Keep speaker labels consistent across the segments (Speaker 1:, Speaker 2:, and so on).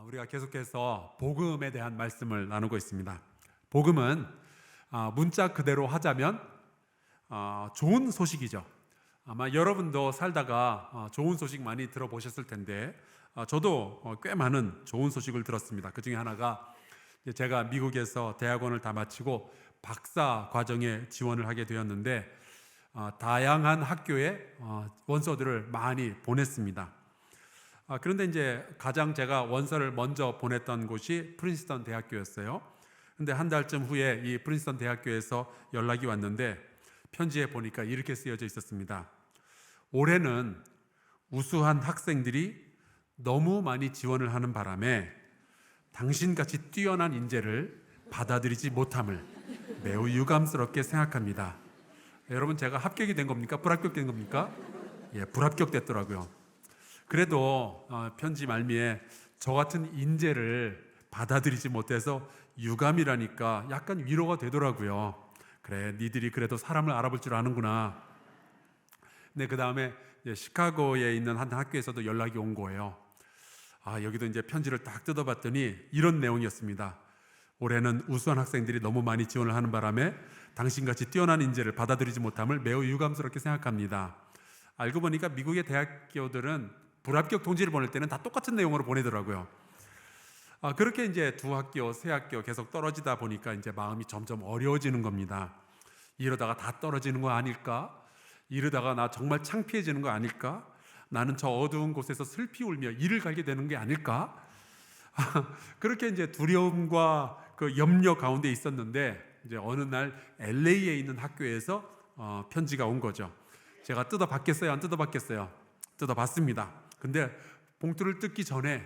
Speaker 1: 우리가 계속해서 복음에 대한 말씀을 나누고 있습니다. 복음은 문자 그대로 하자면 좋은 소식이죠. 아마 여러분도 살다가 좋은 소식 많이 들어보셨을 텐데 저도 꽤 많은 좋은 소식을 들었습니다. 그 중에 하나가 제가 미국에서 대학원을 다 마치고 박사 과정에 지원을 하게 되었는데 다양한 학교에 원서들을 많이 보냈습니다. 그런데 이제 가장 제가 원서를 먼저 보냈던 곳이 프린스턴 대학교였어요. 근데 한 달쯤 후에 이 프린스턴 대학교에서 연락이 왔는데 편지에 보니까 이렇게 쓰여져 있었습니다. 올해는 우수한 학생들이 너무 많이 지원을 하는 바람에 당신같이 뛰어난 인재를 받아들이지 못함을 매우 유감스럽게 생각합니다. 여러분, 제가 합격이 된 겁니까? 불합격된 겁니까? 예, 불합격됐더라고요. 그래도 편지 말미에 저 같은 인재를 받아들이지 못해서 유감이라니까 약간 위로가 되더라고요. 그래, 니들이 그래도 사람을 알아볼 줄 아는구나. 근데 그 다음에 시카고에 있는 한 학교에서도 연락이 온 거예요. 여기도 이제 편지를 딱 뜯어봤더니 이런 내용이었습니다. 올해는 우수한 학생들이 너무 많이 지원을 하는 바람에 당신같이 뛰어난 인재를 받아들이지 못함을 매우 유감스럽게 생각합니다. 알고 보니까 미국의 대학교들은 불합격 통지를 보낼 때는 다 똑같은 내용으로 보내더라고요. 그렇게 이제 두 학교, 세 학교 계속 떨어지다 보니까 이제 마음이 점점 어려워지는 겁니다. 이러다가 다 떨어지는 거 아닐까? 이러다가 나 정말 창피해지는 거 아닐까? 나는 저 어두운 곳에서 슬피 울며 이를 갈게 되는 게 아닐까? 그렇게 이제 두려움과 그 염려 가운데 있었는데 이제 어느 날 LA에 있는 학교에서 편지가 온 거죠. 제가 뜯어봤겠어요? 안 뜯어봤겠어요? 뜯어봤습니다. 근데 봉투를 뜯기 전에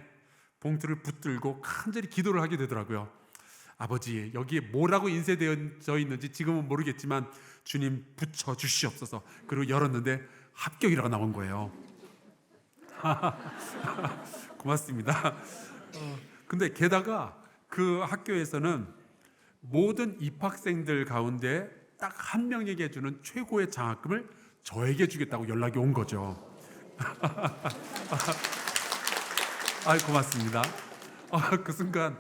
Speaker 1: 봉투를 붙들고 간절히 기도를 하게 되더라고요. 아버지, 여기에 뭐라고 인쇄되어 있는지 지금은 모르겠지만 주님 붙여 주시옵소서. 그리고 열었는데 합격이라고 나온 거예요. 고맙습니다. 근데 게다가 그 학교에서는 모든 입학생들 가운데 딱 한 명에게 주는 최고의 장학금을 저에게 주겠다고 연락이 온 거죠. 고맙습니다. 그 순간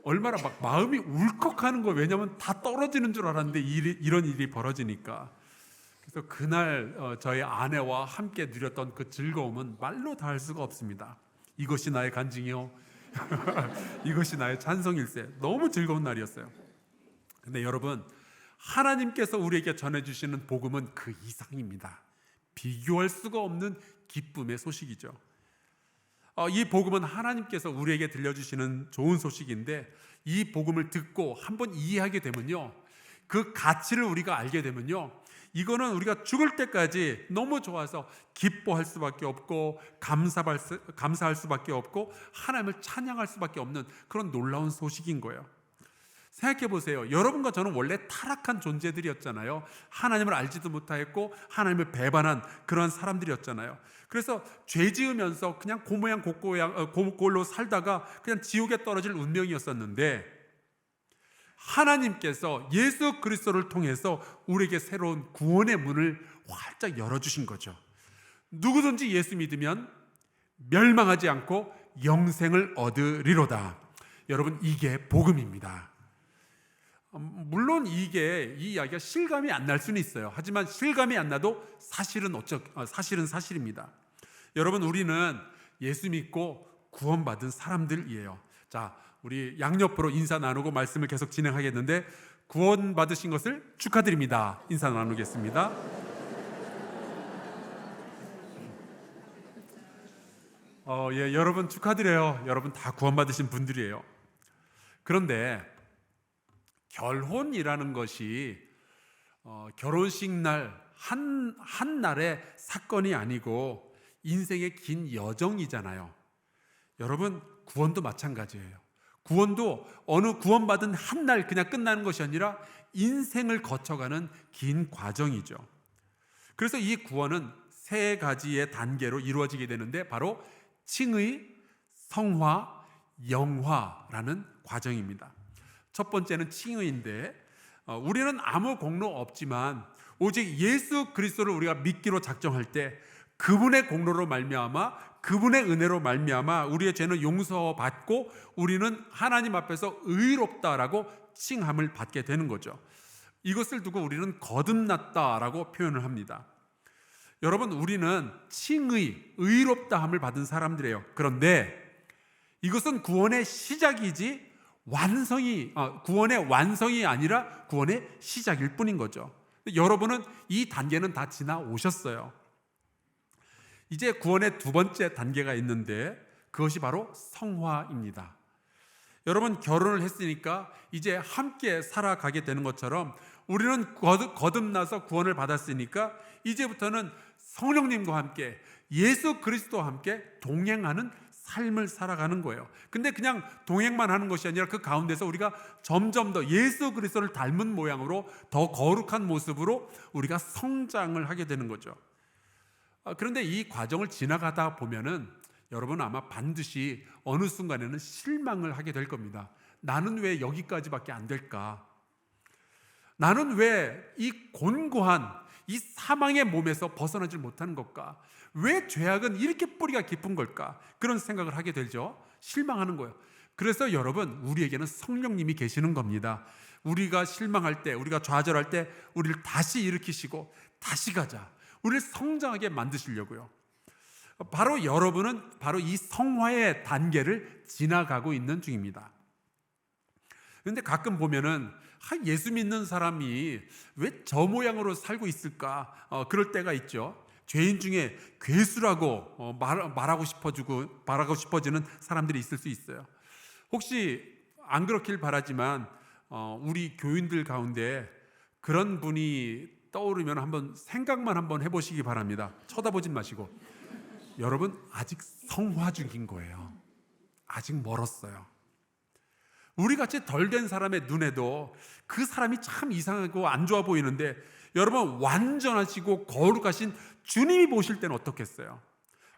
Speaker 1: 얼마나 막 마음이 울컥하는 거예요. 왜냐하면 다 떨어지는 줄 알았는데 이런 일이 벌어지니까. 그래서 그날 저희 아내와 함께 누렸던 그 즐거움은 말로 다 할 수가 없습니다. 이것이 나의 간증이요. 이것이 나의 찬송일세. 너무 즐거운 날이었어요. 근데 여러분, 하나님께서 우리에게 전해주시는 복음은 그 이상입니다. 비교할 수가 없는 기쁨의 소식이죠. 이 복음은 하나님께서 우리에게 들려주시는 좋은 소식인데 이 복음을 듣고 한번 이해하게 되면요, 그 가치를 우리가 알게 되면요, 이거는 우리가 죽을 때까지 너무 좋아서 기뻐할 수밖에 없고 감사할 수밖에 없고 하나님을 찬양할 수밖에 없는 그런 놀라운 소식인 거예요. 생각해 보세요. 여러분과 저는 원래 타락한 존재들이었잖아요. 하나님을 알지도 못하였고 하나님을 배반한 그런 사람들이었잖아요. 그래서 죄 지으면서 그냥 고모양 고꼴로 살다가 그냥 지옥에 떨어질 운명이었었는데 하나님께서 예수 그리스도를 통해서 우리에게 새로운 구원의 문을 활짝 열어주신 거죠. 누구든지 예수 믿으면 멸망하지 않고 영생을 얻으리로다. 여러분, 이게 복음입니다. 물론 이 이야기가 실감이 안 날 수는 있어요. 하지만 실감이 안 나도 사실은 사실입니다. 여러분, 우리는 예수 믿고 구원받은 사람들이에요. 자, 우리 양옆으로 인사 나누고 말씀을 계속 진행하겠는데 구원받으신 것을 축하드립니다. 인사 나누겠습니다. 여러분 축하드려요. 여러분 다 구원받으신 분들이에요. 그런데 결혼이라는 것이 결혼식 날 한 날의 사건이 아니고 인생의 긴 여정이잖아요. 여러분, 구원도 마찬가지예요. 구원도 어느 구원받은 한 날 그냥 끝나는 것이 아니라 인생을 거쳐가는 긴 과정이죠. 그래서 이 구원은 세 가지의 단계로 이루어지게 되는데 바로 칭의, 성화, 영화라는 과정입니다. 첫 번째는 칭의인데 우리는 아무 공로 없지만 오직 예수 그리스도를 우리가 믿기로 작정할 때 그분의 공로로 말미암아 그분의 은혜로 말미암아 우리의 죄는 용서받고 우리는 하나님 앞에서 의롭다라고 칭함을 받게 되는 거죠. 이것을 두고 우리는 거듭났다라고 표현을 합니다. 여러분, 우리는 칭의, 의롭다함을 받은 사람들이에요. 그런데 이것은 구원의 시작이지 구원의 완성이 아니라 구원의 시작일 뿐인 거죠. 여러분은 이 단계는 다 지나오셨어요. 이제 구원의 두 번째 단계가 있는데 그것이 바로 성화입니다. 여러분, 결혼을 했으니까 이제 함께 살아가게 되는 것처럼 우리는 거듭나서 구원을 받았으니까 이제부터는 성령님과 함께 예수 그리스도와 함께 동행하는 삶을 살아가는 거예요. 근데 그냥 동행만 하는 것이 아니라 그 가운데서 우리가 점점 더 예수 그리스도를 닮은 모양으로 더 거룩한 모습으로 우리가 성장을 하게 되는 거죠. 그런데 이 과정을 지나가다 보면은 여러분 아마 반드시 어느 순간에는 실망을 하게 될 겁니다. 나는 왜 여기까지밖에 안 될까? 나는 왜 이 곤고한 이 사망의 몸에서 벗어나질 못하는 걸까? 왜 죄악은 이렇게 뿌리가 깊은 걸까? 그런 생각을 하게 되죠. 실망하는 거예요. 그래서 여러분, 우리에게는 성령님이 계시는 겁니다. 우리가 실망할 때, 우리가 좌절할 때 우리를 다시 일으키시고 다시 가자, 우리를 성장하게 만드시려고요. 바로 여러분은 바로 이 성화의 단계를 지나가고 있는 중입니다. 그런데 가끔 보면은 예수 믿는 사람이 왜 저 모양으로 살고 있을까? 그럴 때가 있죠. 죄인 중에 괴수라고 말하고 싶어지는 사람들이 있을 수 있어요. 혹시 안 그렇길 바라지만 우리 교인들 가운데 그런 분이 떠오르면 한번 생각만 한번 해보시기 바랍니다. 쳐다보진 마시고. 여러분, 아직 성화 중인 거예요. 아직 멀었어요. 우리같이 덜 된 사람의 눈에도 그 사람이 참 이상하고 안 좋아 보이는데 여러분, 완전하시고 거룩하신 주님이 보실 때는 어떻겠어요?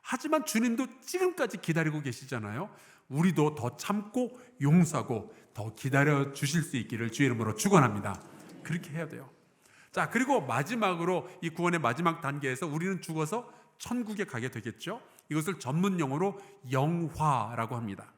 Speaker 1: 하지만 주님도 지금까지 기다리고 계시잖아요. 우리도 더 참고 용서하고 더 기다려 주실 수 있기를 주의 이름으로 축원합니다. 그렇게 해야 돼요. 자, 그리고 마지막으로 이 구원의 마지막 단계에서 우리는 죽어서 천국에 가게 되겠죠. 이것을 전문 용어로 영화라고 합니다.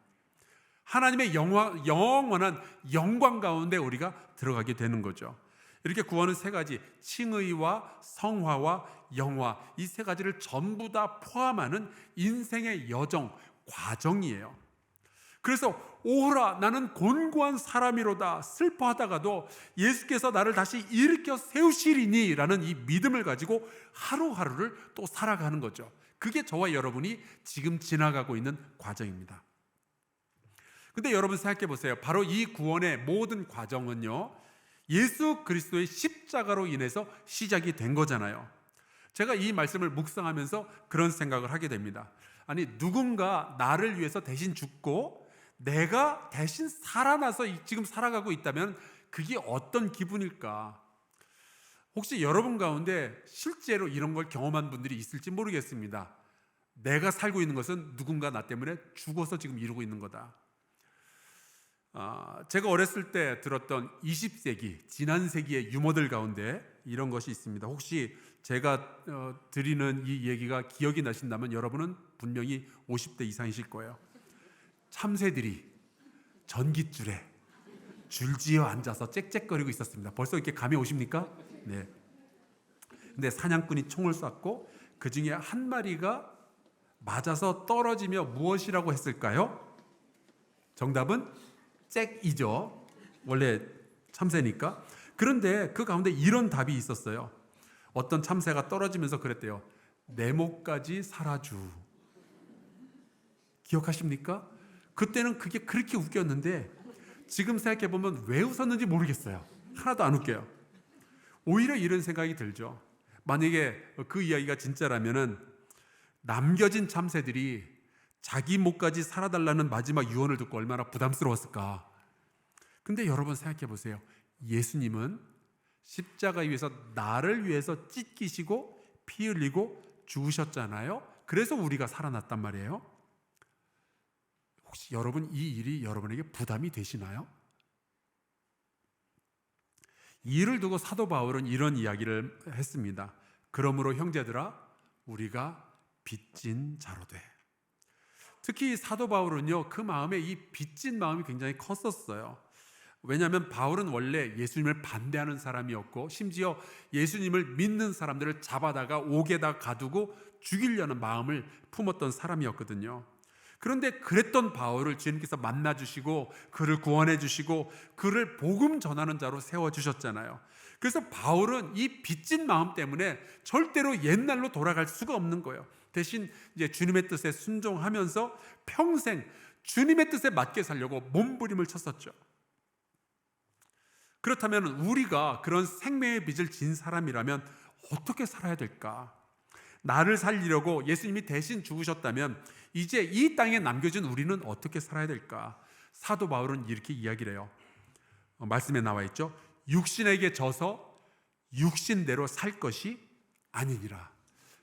Speaker 1: 하나님의 영원한 영광 가운데 우리가 들어가게 되는 거죠. 이렇게 구원은 세 가지, 칭의와 성화와 영화, 이 세 가지를 전부 다 포함하는 인생의 여정, 과정이에요. 그래서 오호라 나는 곤고한 사람이로다 슬퍼하다가도 예수께서 나를 다시 일으켜 세우시리니 라는 이 믿음을 가지고 하루하루를 또 살아가는 거죠. 그게 저와 여러분이 지금 지나가고 있는 과정입니다. 근데 여러분 생각해 보세요. 바로 이 구원의 모든 과정은요, 예수 그리스도의 십자가로 인해서 시작이 된 거잖아요. 제가 이 말씀을 묵상하면서 그런 생각을 하게 됩니다. 아니, 누군가 나를 위해서 대신 죽고 내가 대신 살아나서 지금 살아가고 있다면 그게 어떤 기분일까? 혹시 여러분 가운데 실제로 이런 걸 경험한 분들이 있을지 모르겠습니다. 내가 살고 있는 것은 누군가 나 때문에 죽어서 지금 이루고 있는 거다. 제가 어렸을 때 들었던 20세기, 지난 세기의 유머들 가운데 이런 것이 있습니다. 혹시 제가 드리는 이 얘기가 기억이 나신다면 여러분은 분명히 50대 이상이실 거예요. 참새들이 전깃줄에 줄지어 앉아서 짹짹거리고 있었습니다. 벌써 이렇게 감이 오십니까? 네. 근데 사냥꾼이 총을 쐈고 그 중에 한 마리가 맞아서 떨어지며 무엇이라고 했을까요? 정답은 짹이죠. 원래 참새니까. 그런데 그 가운데 이런 답이 있었어요. 어떤 참새가 떨어지면서 그랬대요. 내 목까지 살아주. 기억하십니까? 그때는 그게 그렇게 웃겼는데 지금 생각해보면 왜 웃었는지 모르겠어요. 하나도 안 웃겨요. 오히려 이런 생각이 들죠. 만약에 그 이야기가 진짜라면은 남겨진 참새들이 자기 목까지 살아달라는 마지막 유언을 듣고 얼마나 부담스러웠을까. 근데 여러분 생각해 보세요. 예수님은 십자가 위에서 나를 위해서 찢기시고 피 흘리고 죽으셨잖아요. 그래서 우리가 살아났단 말이에요. 혹시 여러분 이 일이 여러분에게 부담이 되시나요? 이 일을 두고 사도 바울은 이런 이야기를 했습니다. 그러므로 형제들아, 우리가 빚진 자로 돼. 특히 사도 바울은요, 그 마음에 이 빚진 마음이 굉장히 컸었어요. 왜냐하면 바울은 원래 예수님을 반대하는 사람이었고, 심지어 예수님을 믿는 사람들을 잡아다가 옥에다 가두고 죽이려는 마음을 품었던 사람이었거든요. 그런데 그랬던 바울을 주님께서 만나주시고 그를 구원해 주시고 그를 복음 전하는 자로 세워주셨잖아요. 그래서 바울은 이 빚진 마음 때문에 절대로 옛날로 돌아갈 수가 없는 거예요. 대신 이제 주님의 뜻에 순종하면서 평생 주님의 뜻에 맞게 살려고 몸부림을 쳤었죠. 그렇다면 우리가 그런 생명의 빚을 진 사람이라면 어떻게 살아야 될까? 나를 살리려고 예수님이 대신 죽으셨다면 이제 이 땅에 남겨진 우리는 어떻게 살아야 될까? 사도 바울은 이렇게 이야기를 해요. 말씀에 나와 있죠. 육신에게 져서 육신대로 살 것이 아니니라.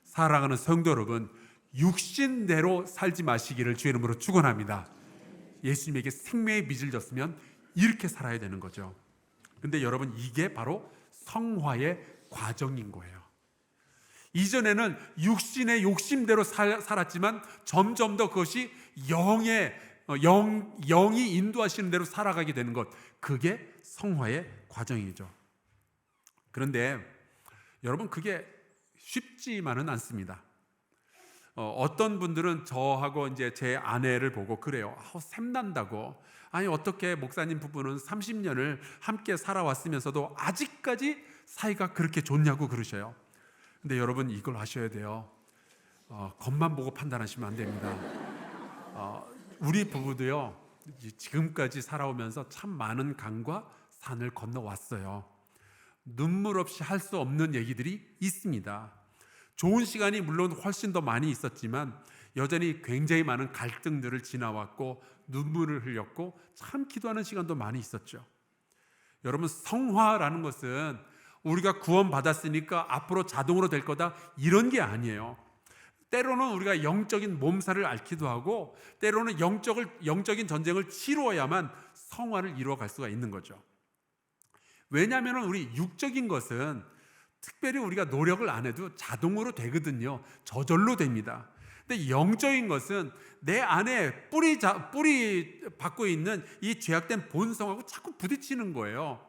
Speaker 1: 사랑하는 성도 여러분, 육신대로 살지 마시기를 주의 이름으로 축원합니다. 예수님에게 생명의 빚을 졌으면 이렇게 살아야 되는 거죠. 근데 여러분, 이게 바로 성화의 과정인 거예요. 이전에는 육신의 욕심대로 살았지만 점점 더 그것이 영이 인도하시는 대로 살아가게 되는 것, 그게 성화의 과정이죠. 그런데 여러분, 그게 쉽지만은 않습니다. 어떤 분들은 저하고 이제 제 아내를 보고 그래요. 샘난다고. 아니, 어떻게 목사님 부부는 30년을 함께 살아왔으면서도 아직까지 사이가 그렇게 좋냐고 그러셔요. 근데 여러분, 이걸 아셔야 돼요. 겉만 보고 판단하시면 안 됩니다. 우리 부부도요, 지금까지 살아오면서 참 많은 강과 산을 건너왔어요. 눈물 없이 할 수 없는 얘기들이 있습니다. 좋은 시간이 물론 훨씬 더 많이 있었지만 여전히 굉장히 많은 갈등들을 지나왔고 눈물을 흘렸고 참 기도하는 시간도 많이 있었죠. 여러분, 성화라는 것은 우리가 구원받았으니까 앞으로 자동으로 될 거다, 이런 게 아니에요. 때로는 우리가 영적인 몸살을 앓기도 하고 때로는 영적인 전쟁을 치루어야만 성화를 이루어갈 수가 있는 거죠. 왜냐하면 우리 육적인 것은 특별히 우리가 노력을 안 해도 자동으로 되거든요. 저절로 됩니다. 근데 영적인 것은 내 안에 뿌리 받고 있는 이 죄악된 본성하고 자꾸 부딪히는 거예요.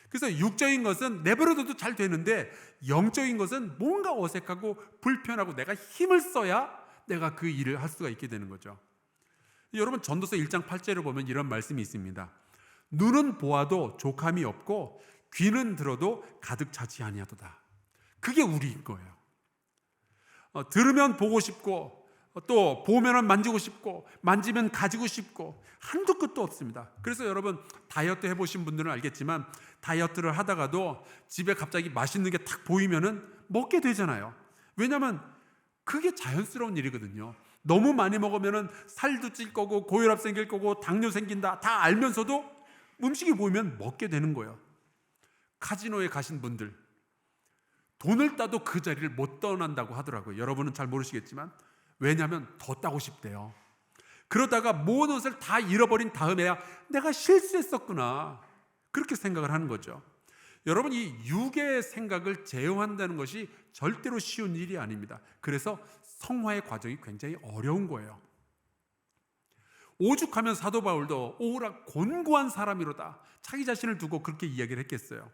Speaker 1: 그래서 육적인 것은 내버려둬도 잘 되는데 영적인 것은 뭔가 어색하고 불편하고 내가 힘을 써야 내가 그 일을 할 수가 있게 되는 거죠. 여러분, 전도서 1장 8절을 보면 이런 말씀이 있습니다. 눈은 보아도 족함이 없고 귀는 들어도 가득 차지 아니하도다. 그게 우리인 거예요. 들으면 보고 싶고 또 보면은 만지고 싶고 만지면 가지고 싶고 한도 끝도 없습니다. 그래서 여러분, 다이어트 해보신 분들은 알겠지만 다이어트를 하다가도 집에 갑자기 맛있는 게 탁 보이면은 먹게 되잖아요. 왜냐하면 그게 자연스러운 일이거든요. 너무 많이 먹으면은 살도 찔 거고 고혈압 생길 거고 당뇨 생긴다 다 알면서도 음식이 보이면 먹게 되는 거예요. 카지노에 가신 분들, 돈을 따도 그 자리를 못 떠난다고 하더라고요. 여러분은 잘 모르시겠지만, 왜냐하면 더 따고 싶대요. 그러다가 모든 것을 다 잃어버린 다음에야 내가 실수했었구나, 그렇게 생각을 하는 거죠. 여러분, 이 육의 생각을 제어한다는 것이 절대로 쉬운 일이 아닙니다. 그래서 성화의 과정이 굉장히 어려운 거예요. 오죽하면 사도 바울도 오라 곤고한 사람이로다, 자기 자신을 두고 그렇게 이야기를 했겠어요.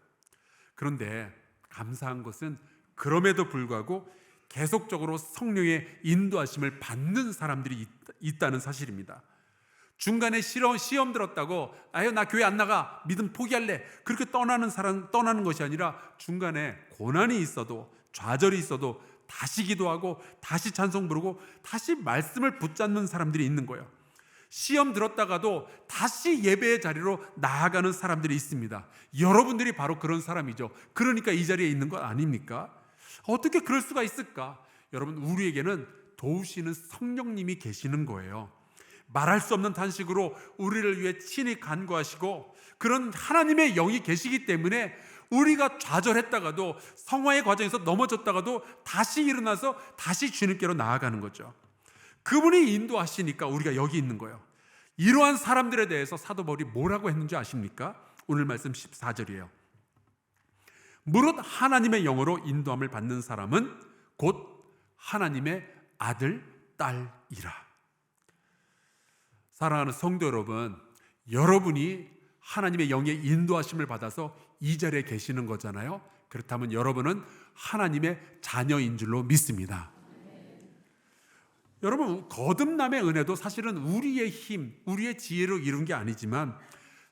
Speaker 1: 그런데 감사한 것은 그럼에도 불구하고 계속적으로 성령의 인도하심을 받는 사람들이 있다는 사실입니다. 중간에 시험 들었다고 아유 나 교회 안 나가, 믿음 포기할래, 그렇게 떠나는 것이 아니라 중간에 고난이 있어도 좌절이 있어도 다시 기도하고 다시 찬송 부르고 다시 말씀을 붙잡는 사람들이 있는 거예요. 시험 들었다가도 다시 예배의 자리로 나아가는 사람들이 있습니다. 여러분들이 바로 그런 사람이죠. 그러니까 이 자리에 있는 것 아닙니까? 어떻게 그럴 수가 있을까? 여러분, 우리에게는 도우시는 성령님이 계시는 거예요. 말할 수 없는 탄식으로 우리를 위해 친히 간구하시고 그런 하나님의 영이 계시기 때문에 우리가 좌절했다가도 성화의 과정에서 넘어졌다가도 다시 일어나서 다시 주님께로 나아가는 거죠. 그분이 인도하시니까 우리가 여기 있는 거예요. 이러한 사람들에 대해서 사도 바울이 뭐라고 했는지 아십니까? 오늘 말씀 14절이에요. 무릇 하나님의 영으로 인도함을 받는 사람은 곧 하나님의 아들, 딸이라. 사랑하는 성도 여러분, 여러분이 하나님의 영의 인도하심을 받아서 이 자리에 계시는 거잖아요. 그렇다면 여러분은 하나님의 자녀인 줄로 믿습니다. 여러분, 거듭남의 은혜도 사실은 우리의 힘, 우리의 지혜로 이룬 게 아니지만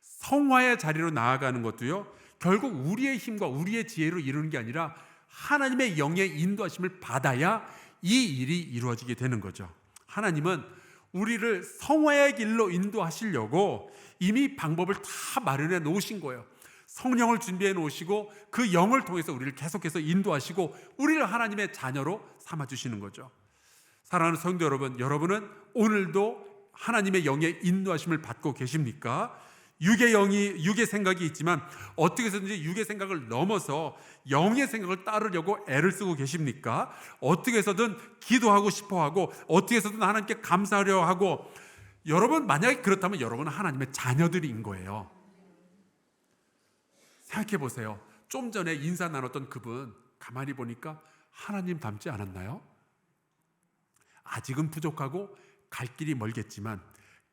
Speaker 1: 성화의 자리로 나아가는 것도요, 결국 우리의 힘과 우리의 지혜로 이루는 게 아니라 하나님의 영의 인도하심을 받아야 이 일이 이루어지게 되는 거죠. 하나님은 우리를 성화의 길로 인도하시려고 이미 방법을 다 마련해 놓으신 거예요. 성령을 준비해 놓으시고 그 영을 통해서 우리를 계속해서 인도하시고 우리를 하나님의 자녀로 삼아주시는 거죠. 사랑하는 성도 여러분, 여러분은 오늘도 하나님의 영의 인도하심을 받고 계십니까? 육의 생각이 있지만 어떻게 해서든지 육의 생각을 넘어서 영의 생각을 따르려고 애를 쓰고 계십니까? 어떻게 해서든 기도하고 싶어하고 어떻게 해서든 하나님께 감사하려 하고, 여러분 만약에 그렇다면 여러분은 하나님의 자녀들인 거예요. 생각해 보세요. 좀 전에 인사 나눴던 그분 가만히 보니까 하나님 닮지 않았나요? 아직은 부족하고 갈 길이 멀겠지만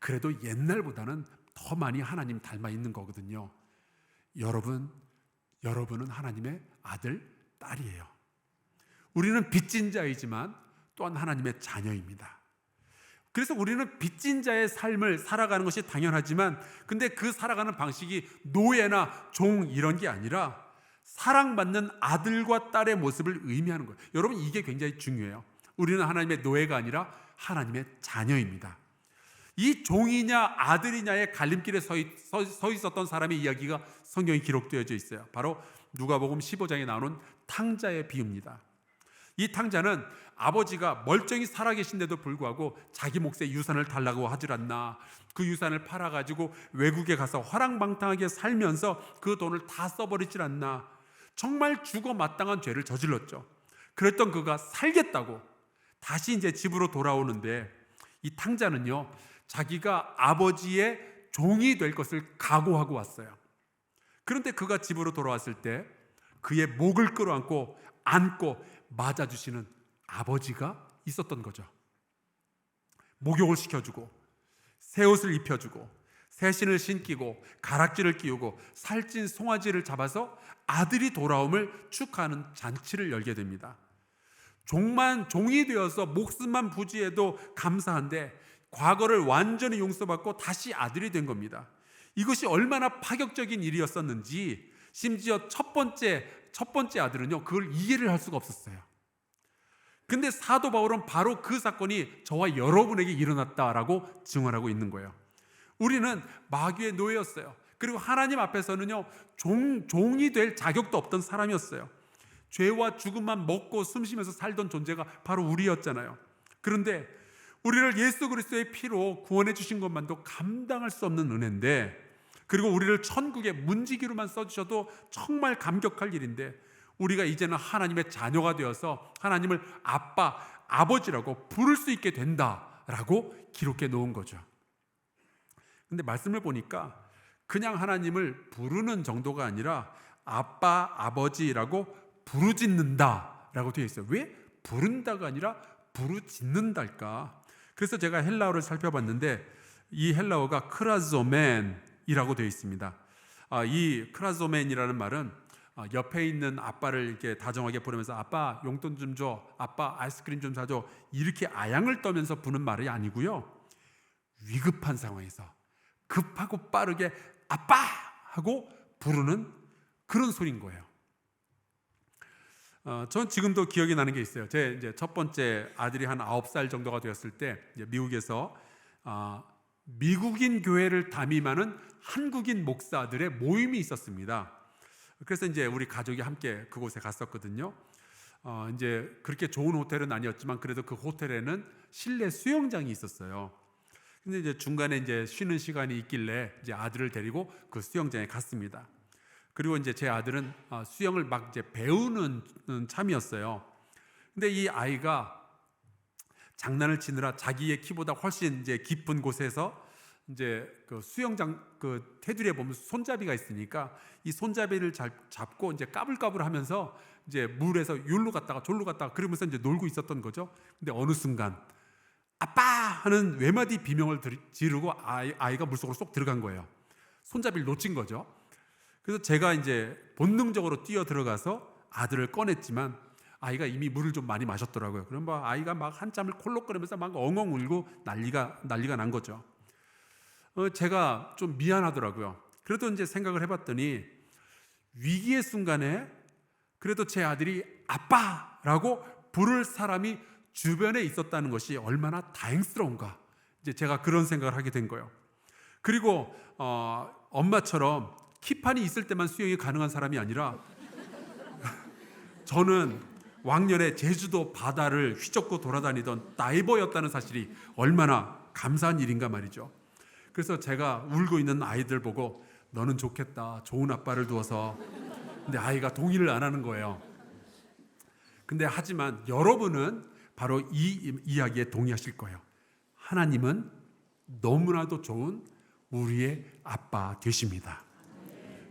Speaker 1: 그래도 옛날보다는 더 많이 하나님 닮아 있는 거거든요. 여러분은 하나님의 아들, 딸이에요. 우리는 빚진 자이지만 또한 하나님의 자녀입니다. 그래서 우리는 빚진 자의 삶을 살아가는 것이 당연하지만, 근데 그 살아가는 방식이 노예나 종 이런 게 아니라 사랑받는 아들과 딸의 모습을 의미하는 거예요. 여러분, 이게 굉장히 중요해요. 우리는 하나님의 노예가 아니라 하나님의 자녀입니다. 이 종이냐 아들이냐의 갈림길에 서 있었던 사람의 이야기가 성경에 기록되어져 있어요. 바로 누가복음 15장에 나오는 탕자의 비유입니다. 이 탕자는 아버지가 멀쩡히 살아계신데도 불구하고 자기 몫의 유산을 달라고 하질 않나, 그 유산을 팔아가지고 외국에 가서 화랑방탕하게 살면서 그 돈을 다 써버리질 않나, 정말 죽어 마땅한 죄를 저질렀죠. 그랬던 그가 살겠다고 다시 이제 집으로 돌아오는데, 이 탕자는요, 자기가 아버지의 종이 될 것을 각오하고 왔어요. 그런데 그가 집으로 돌아왔을 때 그의 목을 끌어안고 안고 맞아주시는 아버지가 있었던 거죠. 목욕을 시켜주고 새 옷을 입혀주고 새 신을 신기고 가락지를 끼우고 살찐 송아지를 잡아서 아들이 돌아옴을 축하하는 잔치를 열게 됩니다. 종이 되어서 목숨만 부지해도 감사한데 과거를 완전히 용서받고 다시 아들이 된 겁니다. 이것이 얼마나 파격적인 일이었었는지, 심지어 첫 번째 아들은요, 그걸 이해를 할 수가 없었어요. 근데 사도 바울은 바로 그 사건이 저와 여러분에게 일어났다라고 증언하고 있는 거예요. 우리는 마귀의 노예였어요. 그리고 하나님 앞에서는요, 종이 될 자격도 없던 사람이었어요. 죄와 죽음만 먹고 숨쉬면서 살던 존재가 바로 우리였잖아요. 그런데 우리를 예수 그리스도의 피로 구원해 주신 것만도 감당할 수 없는 은혜인데, 그리고 우리를 천국의 문지기로만 써주셔도 정말 감격할 일인데, 우리가 이제는 하나님의 자녀가 되어서 하나님을 아빠, 아버지라고 부를 수 있게 된다라고 기록해 놓은 거죠. 근데 말씀을 보니까 그냥 하나님을 부르는 정도가 아니라 아빠, 아버지라고 부르짖는다라고 되어 있어요. 왜 부른다가 아니라 부르짖는달까? 그래서 제가 헬라어를 살펴봤는데 이 헬라어가 크라조멘이라고 되어 있습니다. 이 크라조멘이라는 말은 옆에 있는 아빠를 이렇게 다정하게 부르면서 아빠 용돈 좀 줘, 아빠 아이스크림 좀 사줘, 이렇게 아양을 떠면서 부는 말이 아니고요, 위급한 상황에서 급하고 빠르게 아빠 하고 부르는 그런 소리인 거예요. 전 지금도 기억이 나는 게 있어요. 제 이제 첫 번째 아들이 한 9살 정도가 되었을 때 이제 미국에서 미국인 교회를 담임하는 한국인 목사들의 모임이 있었습니다. 그래서 이제 우리 가족이 함께 그곳에 갔었거든요. 이제 그렇게 좋은 호텔은 아니었지만 그래도 그 호텔에는 실내 수영장이 있었어요. 근데 이제 중간에 이제 쉬는 시간이 있길래 이제 아들을 데리고 그 수영장에 갔습니다. 그리고 이제 제 아들은 수영을 막 이제 배우는 참이었어요. 근데 이 아이가 장난을 치느라 자기의 키보다 훨씬 이제 깊은 곳에서 이제 그 수영장 그 테두리에 보면 손잡이가 있으니까 이 손잡이를 잘 잡고 이제 까불까불하면서 이제 물에서 율로 갔다가 졸로 갔다가 그러면서 이제 놀고 있었던 거죠. 근데 어느 순간 아빠 하는 외마디 비명을 지르고 아이가 물속으로 쏙 들어간 거예요. 손잡이를 놓친 거죠. 그래서 제가 이제 본능적으로 뛰어 들어가서 아들을 꺼냈지만 아이가 이미 물을 좀 많이 마셨더라고요. 그럼 뭐 아이가 막 한참을 콜록거리면서 막 엉엉 울고 난리가 난 거죠. 제가 좀 미안하더라고요. 그래도 이제 생각을 해봤더니 위기의 순간에 그래도 제 아들이 아빠라고 부를 사람이 주변에 있었다는 것이 얼마나 다행스러운가. 이제 제가 그런 생각을 하게 된 거예요. 그리고 엄마처럼 키판이 있을 때만 수영이 가능한 사람이 아니라 저는 왕년에 제주도 바다를 휘젓고 돌아다니던 다이버였다는 사실이 얼마나 감사한 일인가 말이죠. 그래서 제가 울고 있는 아이들 보고 너는 좋겠다, 좋은 아빠를 두어서. 근데 아이가 동의를 안 하는 거예요. 근데 하지만 여러분은 바로 이 이야기에 동의하실 거예요. 하나님은 너무나도 좋은 우리의 아빠 되십니다.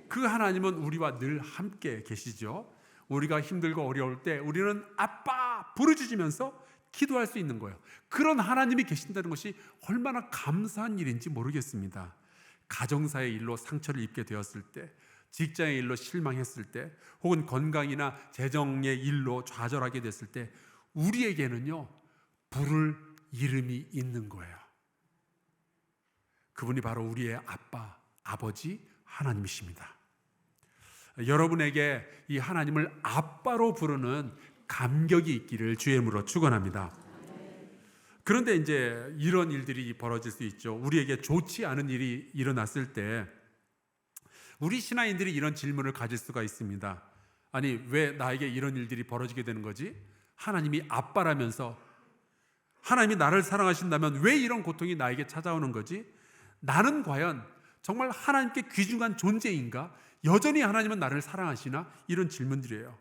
Speaker 1: 그 하나님은 우리와 늘 함께 계시죠. 우리가 힘들고 어려울 때 우리는 아빠 부르짖으면서 기도할 수 있는 거예요. 그런 하나님이 계신다는 것이 얼마나 감사한 일인지 모르겠습니다. 가정사의 일로 상처를 입게 되었을 때, 직장의 일로 실망했을 때, 혹은 건강이나 재정의 일로 좌절하게 됐을 때 우리에게는요 부를 이름이 있는 거예요. 그분이 바로 우리의 아빠, 아버지 하나님이십니다. 여러분에게 이 하나님을 아빠로 부르는 감격이 있기를 주의 이름으로 축원합니다. 그런데 이제 이런 일들이 벌어질 수 있죠. 우리에게 좋지 않은 일이 일어났을 때 우리 신앙인들이 이런 질문을 가질 수가 있습니다. 아니, 왜 나에게 이런 일들이 벌어지게 되는 거지? 하나님이 아빠라면서, 하나님이 나를 사랑하신다면 왜 이런 고통이 나에게 찾아오는 거지? 나는 과연 정말 하나님께 귀중한 존재인가? 여전히 하나님은 나를 사랑하시나? 이런 질문들이에요.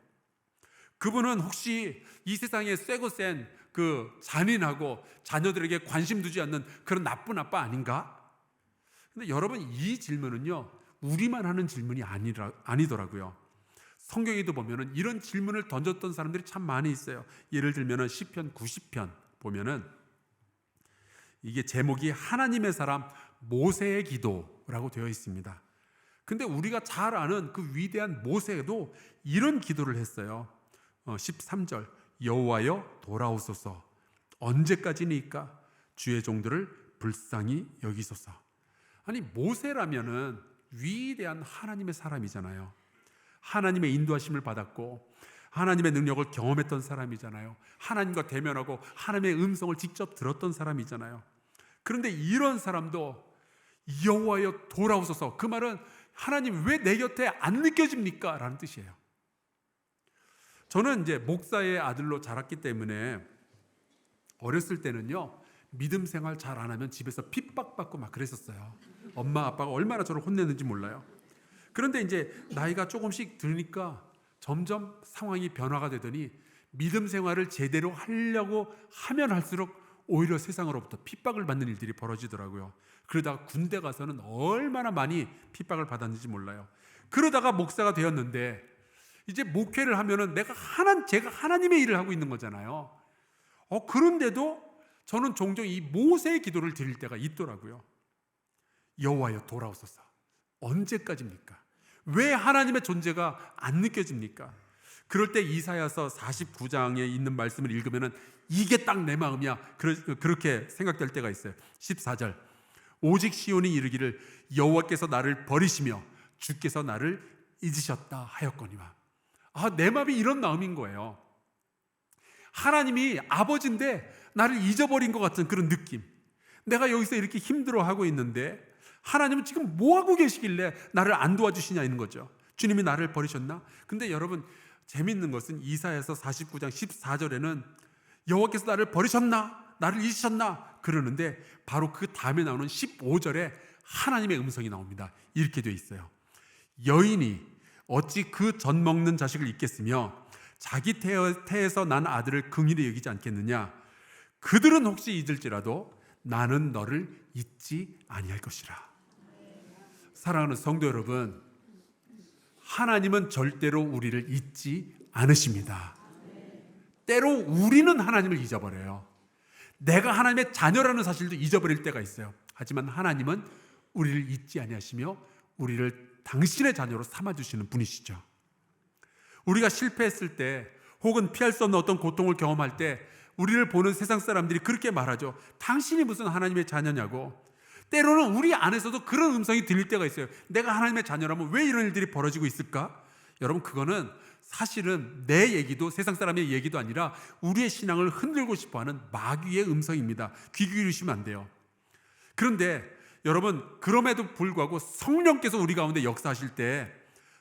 Speaker 1: 그분은 혹시 이 세상에 쎄고 센 그 잔인하고 자녀들에게 관심 두지 않는 그런 나쁜 아빠 아닌가? 근데 여러분, 이 질문은요 우리만 하는 질문이 아니더라고요. 성경에도 보면은 이런 질문을 던졌던 사람들이 참 많이 있어요. 예를 들면은 시편 90편 보면은 이게 제목이 하나님의 사람 모세의 기도라고 되어 있습니다. 근데 우리가 잘 아는 그 위대한 모세도 이런 기도를 했어요. 13절 여호와여 돌아오소서, 언제까지니까 주의 종들을 불쌍히 여기소서. 아니, 모세라면은 위대한 하나님의 사람이잖아요. 하나님의 인도하심을 받았고 하나님의 능력을 경험했던 사람이잖아요. 하나님과 대면하고 하나님의 음성을 직접 들었던 사람이잖아요. 그런데 이런 사람도 여호와여 돌아오소서, 그 말은 하나님 왜 내 곁에 안 느껴집니까? 라는 뜻이에요. 저는 이제 목사의 아들로 자랐기 때문에 어렸을 때는요 믿음 생활 잘 안 하면 집에서 핍박받고 막 그랬었어요. 엄마 아빠가 얼마나 저를 혼냈는지 몰라요. 그런데 이제 나이가 조금씩 들으니까 점점 상황이 변화가 되더니 믿음 생활을 제대로 하려고 하면 할수록 오히려 세상으로부터 핍박을 받는 일들이 벌어지더라고요. 그러다가 군대 가서는 얼마나 많이 핍박을 받았는지 몰라요. 그러다가 목사가 되었는데 이제 목회를 하면은 제가 하나님의 일을 하고 있는 거잖아요. 그런데도 저는 종종 이 모세의 기도를 드릴 때가 있더라고요. 여호와여 돌아오소서, 언제까지입니까? 왜 하나님의 존재가 안 느껴집니까? 그럴 때 이사야서 49장에 있는 말씀을 읽으면은 이게 딱 내 마음이야, 그렇게 생각될 때가 있어요. 14절 오직 시온이 이르기를 여호와께서 나를 버리시며 주께서 나를 잊으셨다 하였거니와. 내 마음이 이런 마음인 거예요. 하나님이 아버지인데 나를 잊어버린 것 같은 그런 느낌. 내가 여기서 이렇게 힘들어하고 있는데 하나님은 지금 뭐하고 계시길래 나를 안 도와주시냐 있는 거죠. 주님이 나를 버리셨나? 근데 여러분, 재밌는 것은 이사야서 49장 14절에는 여호와께서 나를 버리셨나? 나를 잊으셨나? 그러는데 바로 그 다음에 나오는 15절에 하나님의 음성이 나옵니다. 이렇게 되어 있어요. 여인이 어찌 그 젖 먹는 자식을 잊겠으며 자기 태에서 난 아들을 긍휼히 여기지 않겠느냐? 그들은 혹시 잊을지라도 나는 너를 잊지 아니할 것이라. 사랑하는 성도 여러분, 하나님은 절대로 우리를 잊지 않으십니다. 때로 우리는 하나님을 잊어버려요. 내가 하나님의 자녀라는 사실도 잊어버릴 때가 있어요. 하지만 하나님은 우리를 잊지 아니하시며 우리를 당신의 자녀로 삼아주시는 분이시죠. 우리가 실패했을 때 혹은 피할 수 없는 어떤 고통을 경험할 때 우리를 보는 세상 사람들이 그렇게 말하죠. 당신이 무슨 하나님의 자녀냐고. 때로는 우리 안에서도 그런 음성이 들릴 때가 있어요. 내가 하나님의 자녀라면 왜 이런 일들이 벌어지고 있을까? 여러분, 그거는 사실은 내 얘기도 세상 사람의 얘기도 아니라 우리의 신앙을 흔들고 싶어하는 마귀의 음성입니다. 귀 기울이시면 안 돼요. 그런데 여러분, 그럼에도 불구하고 성령께서 우리 가운데 역사하실 때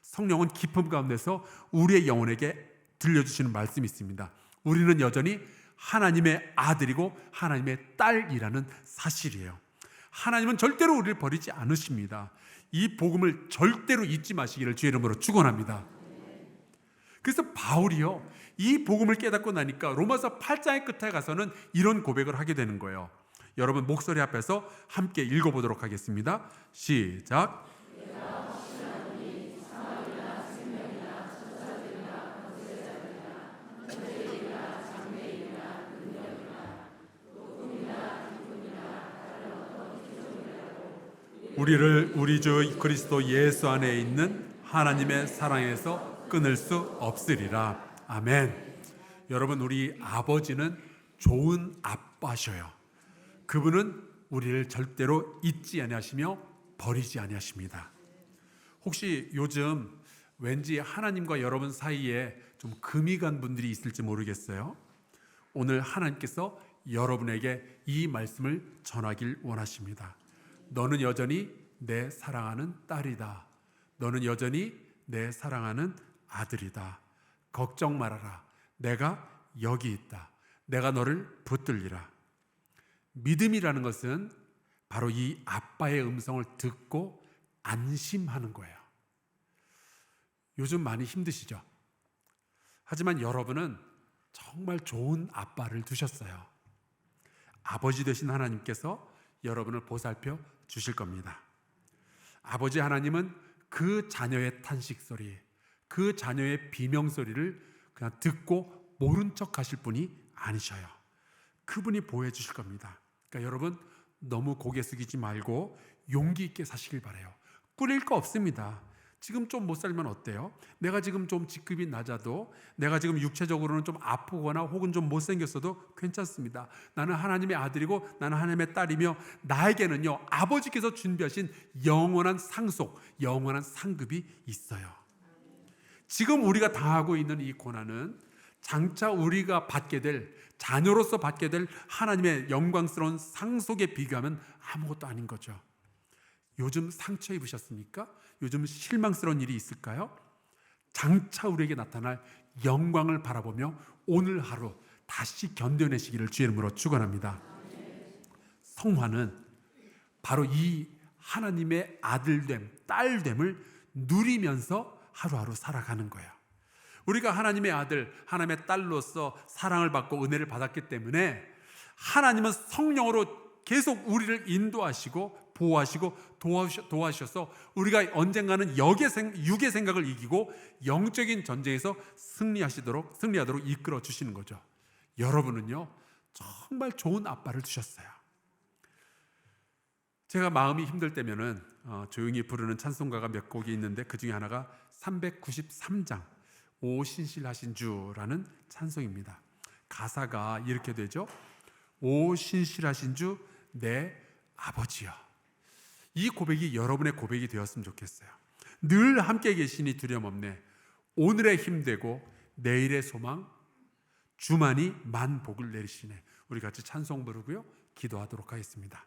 Speaker 1: 성령은 기쁨 가운데서 우리의 영혼에게 들려주시는 말씀이 있습니다. 우리는 여전히 하나님의 아들이고 하나님의 딸이라는 사실이에요. 하나님은 절대로 우리를 버리지 않으십니다. 이 복음을 절대로 잊지 마시기를 주의 이름으로 축원합니다. 그래서 바울이요, 이 복음을 깨닫고 나니까 로마서 8장의 끝에 가서는 이런 고백을 하게 되는 거예요. 여러분, 목소리 앞에서 함께 읽어보도록 하겠습니다. 시작. 우리를 우리 주 그리스도 예수 안에 있는 하나님의 사랑에서 끊을 수 없으리라. 아멘. 여러분, 우리 아버지는 좋은 아빠셔요. 그분은 우리를 절대로 잊지 아니하시며 버리지 아니하십니다. 혹시 요즘 왠지 하나님과 여러분 사이에 좀 금이 간 분들이 있을지 모르겠어요. 오늘 하나님께서 여러분에게 이 말씀을 전하길 원하십니다. 너는 여전히 내 사랑하는 딸이다. 너는 여전히 내 사랑하는 아들이다. 걱정 말아라. 내가 여기 있다. 내가 너를 붙들리라. 믿음이라는 것은 바로 이 아빠의 음성을 듣고 안심하는 거예요. 요즘 많이 힘드시죠? 하지만 여러분은 정말 좋은 아빠를 두셨어요. 아버지 되신 하나님께서 여러분을 보살펴 주실 겁니다. 아버지 하나님은 그 자녀의 탄식 소리, 그 자녀의 비명 소리를 그냥 듣고 모른 척 하실 분이 아니셔요. 그분이 보호해 주실 겁니다. 그러니까 여러분, 너무 고개 숙이지 말고 용기 있게 사시길 바라요. 꾸릴 거 없습니다. 지금 좀 못 살면 어때요? 내가 지금 좀 직급이 낮아도, 내가 지금 육체적으로는 좀 아프거나 혹은 좀 못생겼어도 괜찮습니다. 나는 하나님의 아들이고 나는 하나님의 딸이며 나에게는요, 아버지께서 준비하신 영원한 상속, 영원한 상급이 있어요. 지금 우리가 당하고 있는 이 고난은 장차 우리가 받게 될, 자녀로서 받게 될 하나님의 영광스러운 상속에 비교하면 아무것도 아닌 거죠. 요즘 상처 입으셨습니까? 요즘 실망스러운 일이 있을까요? 장차 우리에게 나타날 영광을 바라보며 오늘 하루 다시 견뎌내시기를 주의 이름으로 축원합니다. 성화는 바로 이 하나님의 아들됨, 딸됨을 누리면서 하루하루 살아가는 거예요. 우리가 하나님의 아들, 하나님의 딸로서 사랑을 받고 은혜를 받았기 때문에 하나님은 성령으로 계속 우리를 인도하시고 보호하시고 도와주셔서 우리가 언젠가는 육의 생각을 이기고 영적인 전쟁에서 승리하도록 이끌어 주시는 거죠. 여러분은요, 정말 좋은 아빠를 두셨어요. 제가 마음이 힘들 때면은 조용히 부르는 찬송가가 몇 곡이 있는데 그 중에 하나가 393장 오 신실하신 주라는 찬송입니다. 가사가 이렇게 되죠. 오 신실하신 주 내 아버지여. 이 고백이 여러분의 고백이 되었으면 좋겠어요. 늘 함께 계시니 두려움 없네. 오늘의 힘되고 내일의 소망, 주만이 만복을 내리시네. 우리 같이 찬송 부르고요, 기도하도록 하겠습니다.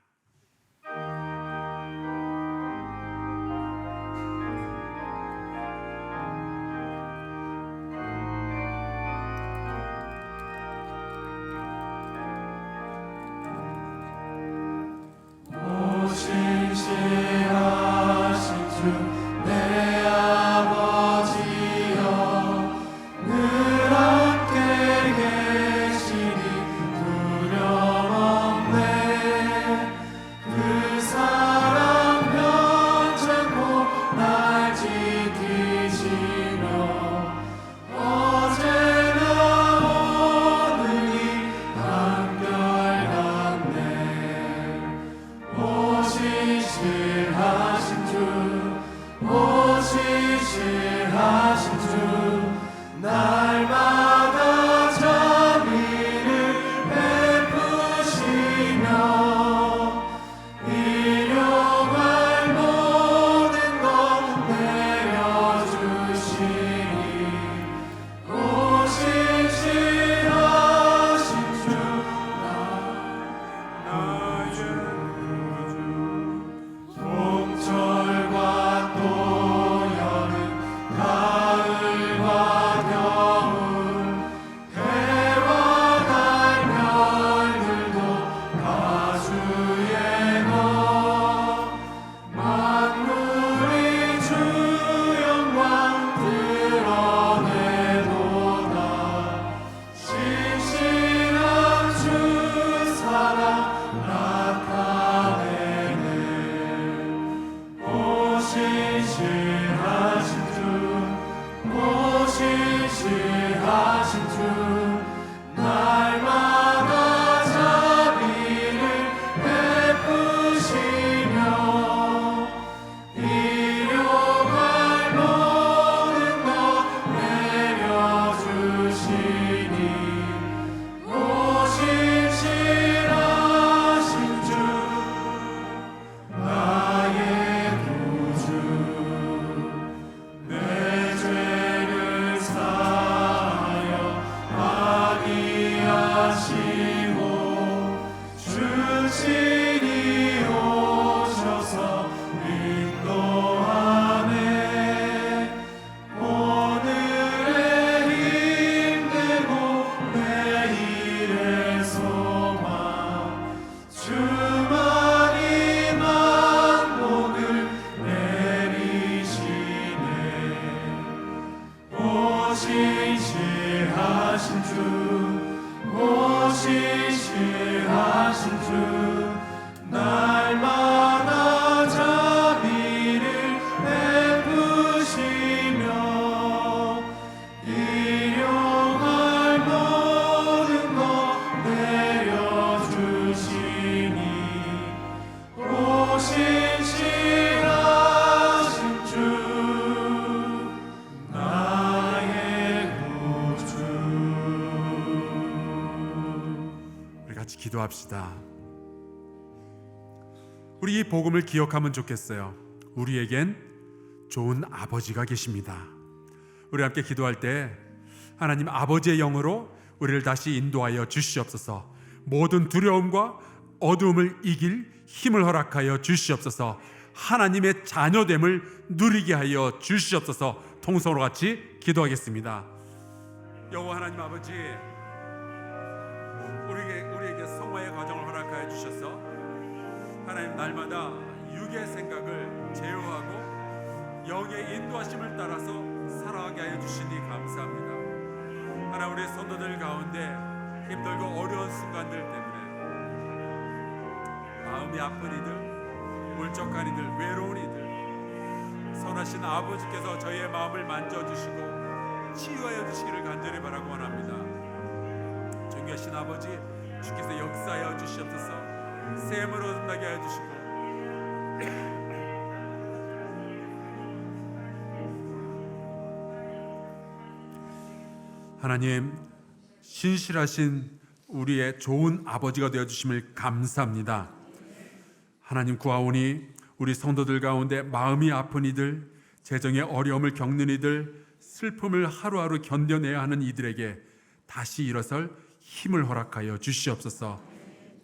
Speaker 1: 기도합시다. 우리 이 복음을 기억하면 좋겠어요. 우리에겐 좋은 아버지가 계십니다. 우리 함께 기도할 때 하나님 아버지의 영으로 우리를 다시 인도하여 주시옵소서. 모든 두려움과 어두움을 이길 힘을 허락하여 주시옵소서. 하나님의 자녀됨을 누리게 하여 주시옵소서. 통성으로 같이 기도하겠습니다. 여호와 하나님 아버지, 우리에게 성화의 과정을 허락하여 주셔서 하나님 날마다 육의 생각을 제어하고 영의 인도하심을 따라서 살아가게 하여 주시니 감사합니다. 하나님, 우리 성도들 가운데 힘들고 어려운 순간들 때문에 마음이 아픈 이들, 울적한 이들, 외로운 이들, 선하신 아버지께서 저희의 마음을 만져주시고 치유하여 주시기를 간절히 바라고 원합니다. 존귀하신 아버지, 주께서 역사하여 주시옵소서. 샘을 얻어나게 하여 주시고 하나님, 신실하신 우리의 좋은 아버지가 되어주심을 감사합니다. 하나님, 구하오니 우리 성도들 가운데 마음이 아픈 이들, 재정의 어려움을 겪는 이들, 슬픔을 하루하루 견뎌내야 하는 이들에게 다시 일어설 힘을 허락하여 주시옵소서.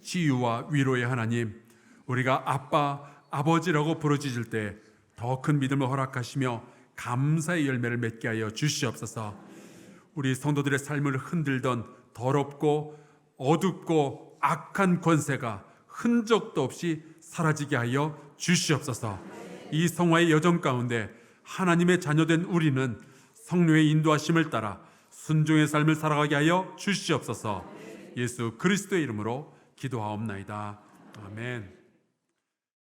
Speaker 1: 치유와 위로의 하나님, 우리가 아빠, 아버지라고 부르짖을 때 더 큰 믿음을 허락하시며 감사의 열매를 맺게 하여 주시옵소서. 우리 성도들의 삶을 흔들던 더럽고 어둡고 악한 권세가 흔적도 없이 사라지게 하여 주시옵소서. 이 성화의 여정 가운데 하나님의 자녀된 우리는 성령의 인도하심을 따라 순종의 삶을 살아가게 하여 주시옵소서. 예수 그리스도의 이름으로 기도하옵나이다. 아멘.